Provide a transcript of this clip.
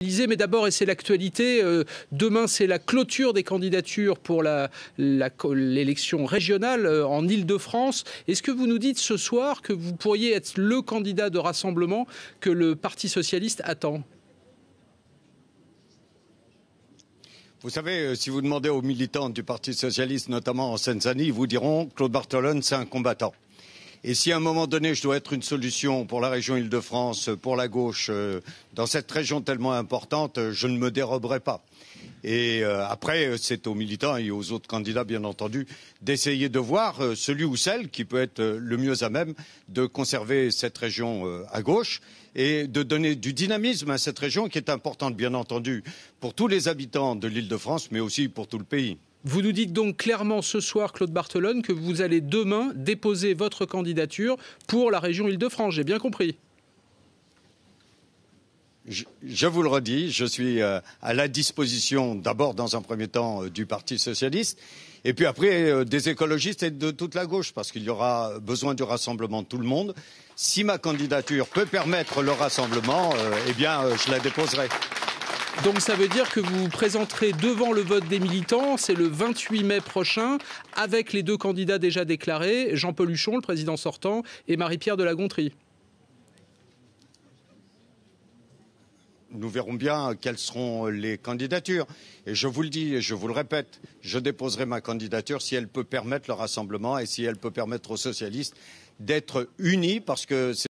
Mais d'abord, et c'est l'actualité, demain c'est la clôture des candidatures pour l'élection régionale en Île-de-France. Est-ce que vous nous dites ce soir que vous pourriez être le candidat de rassemblement que le Parti socialiste attend ? Vous savez, si vous demandez aux militants du Parti socialiste, notamment en Seine-Saint-Denis, ils vous diront Claude Barthelone, c'est un combattant. Et si à un moment donné, je dois être une solution pour la région Île-de-France, pour la gauche, dans cette région tellement importante, je ne me déroberai pas. Et après, c'est aux militants et aux autres candidats, bien entendu, d'essayer de voir celui ou celle qui peut être le mieux à même de conserver cette région à gauche et de donner du dynamisme à cette région qui est importante, bien entendu, pour tous les habitants de l'Île-de-France, mais aussi pour tout le pays. Vous nous dites donc clairement ce soir, Claude Barthelone, que vous allez demain déposer votre candidature pour la région Île-de-France. J'ai bien compris. Je vous le redis, je suis à la disposition d'abord dans un premier temps du Parti socialiste et puis après des écologistes et de toute la gauche parce qu'il y aura besoin du rassemblement de tout le monde. Si ma candidature peut permettre le rassemblement, eh bien je la déposerai. Donc ça veut dire que vous vous présenterez devant le vote des militants, c'est le 28 mai prochain, avec les deux candidats déjà déclarés, Jean-Paul Huchon, le président sortant, et Marie-Pierre de La Gontrie. Nous verrons bien quelles seront les candidatures. Et je vous le dis et je vous le répète, je déposerai ma candidature si elle peut permettre le rassemblement et si elle peut permettre aux socialistes d'être unis parce que c'est